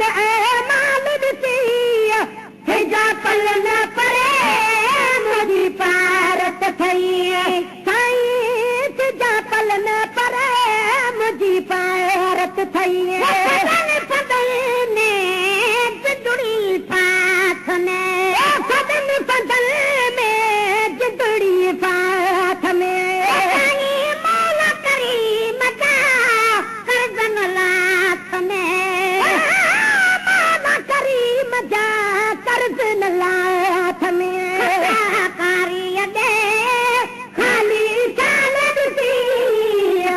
माल ॾिसी हेजा पल न परे मुंहिंजी पारत थई साईं तुंहिंजा पल न परे मुंहिंजी पारत थई जिदड़ी साथ में सदन बदल में जिदड़ी साथ में मौल करीम जा करजन लाथ में मौल करीम जा करजन लाथ में कारी दे खाली चाल ॾिसी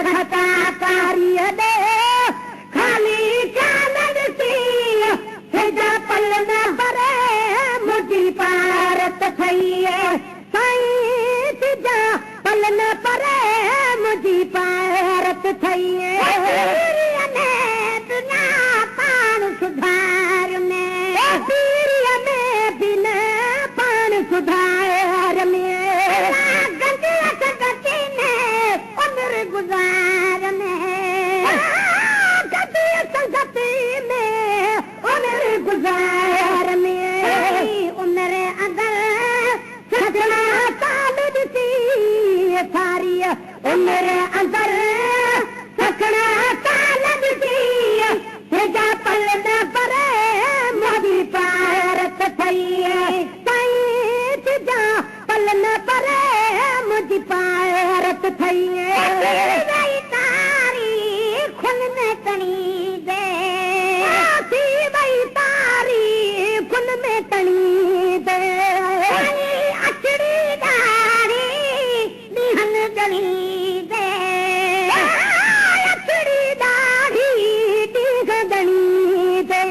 खता कारी दे खाली चाल ॾिसी हेजा पल न परे मुंहिंजी पारत थई साईं तुंहिंजा पल न परे मुंहिंजी पारत थई तुंहिंजा पाण सुधार में पीरीअ में बि न पाण सुधार में गंदी में उमिरि गुज़ार में गंदी संगति में उमिरि गुज़ार में उमिरि अगर सजना साल ॾिसी सारी उमिरि अंदर सजना साल ॾिसी हेजा पल न परे मुंहिंजी पारत थई साईं तुंहिंजा पल न परे मुंहिंजी पारत थई तारी खुन में तणी दे थी वई तारी खुन में तणी दे अचड़ी ॾाढ़ी ॾींहन ॼणी दे अचड़ी ॾाढ़ी ॾींह ॼणी दे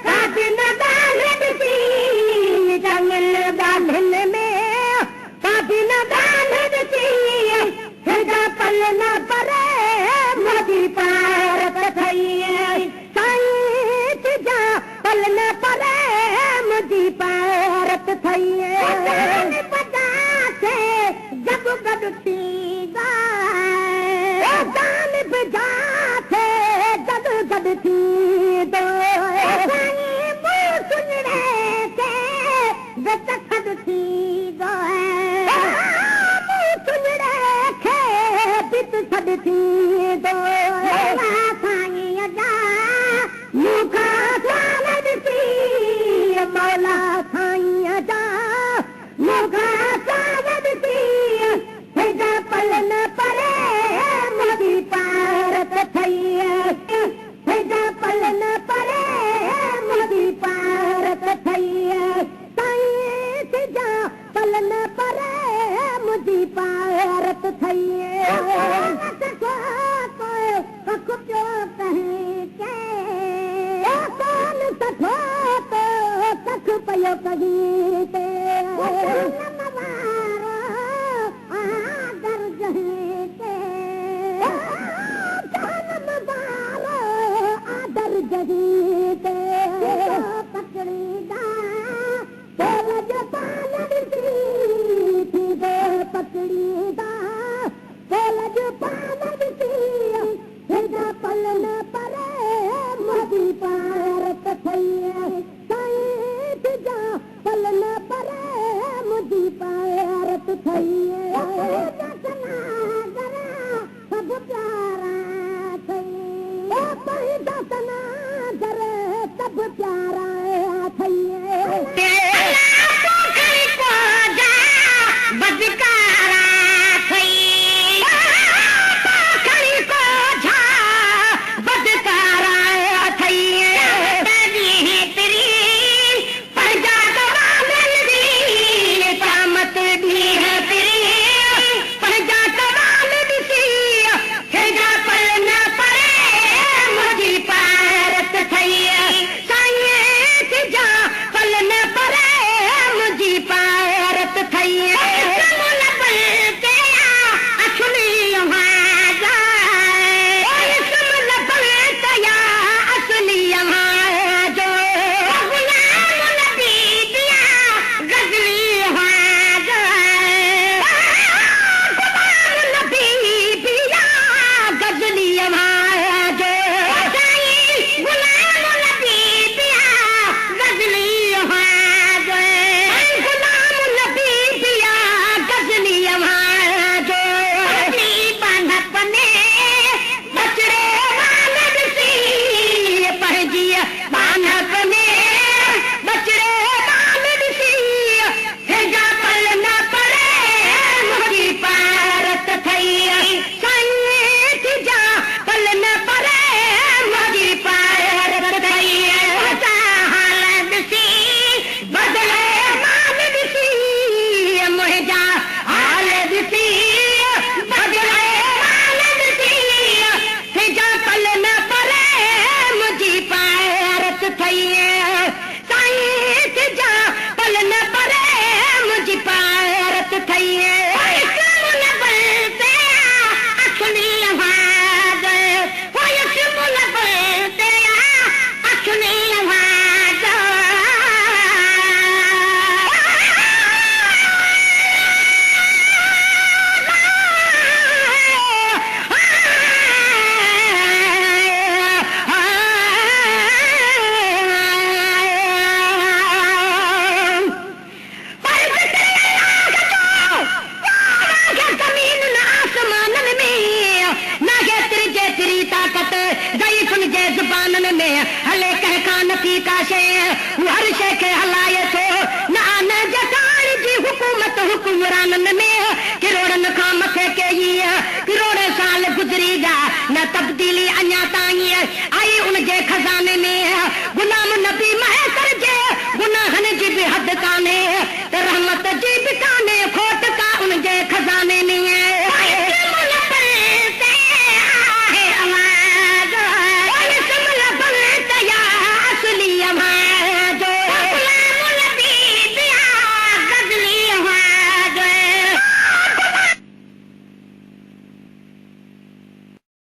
काबिन ॻाल्हि ॾिसी जंगल ॻाल्हियुनि में काबिन ॻाल्हि ॾिसी हेजा पल न परे मुंहिंजी पारत थई साईं तुंहिंजा पल न परे मुंहिंजी पारत थई जब गॾु थींदा दान बि जाथे जब गॾु थींदो सुञड़े खे बेतखद थींदो सुञड़े खे बितखद थींदो साईं जा मूंखां साल ॾिसी मौला साईं जा मूंखां साल ॾिसी हेजा पल न परे मुंहिंजी पारत थई हेजा पल न परे मुंहिंजी पारत थई साईं तुंहिंजा पल न परे मुंहिंजी पारत थई कख पियो कहीं के कान सठो तो कख पियो कहीं ते आदर जहीते पकड़ी दा पोलज पाल ॾिसी थी दे पकड़ी दा पोलज पाल ॾिसी हेजा पल न परे मुंहिंजी पारत थई साईं तुंहिंजा पल न परे मुंहिंजी पारत थई सभु प्यारा थई दसना दर सभु प्यारा थई बदकारा थई बदकारा थई कामत दी है तेरी पंहिंजा कवाल ॾिसी हेजा पल न परे मुंहिंजी पार गई सुन जे ज़ुबाननि में हले कहकान थी का शइ हर शइ खे हलाए थो न आने जटाण जी हुकूमत हुकुमराननि में किरोड़नि खां मथे कई किरोड़े साल गुज़री विया न तब्दीली अञा ताईं आई उन जे खज़ाने में गुलाम नबी महतर जे गुनाहनि जी बि हद कान्हे त रहमत जी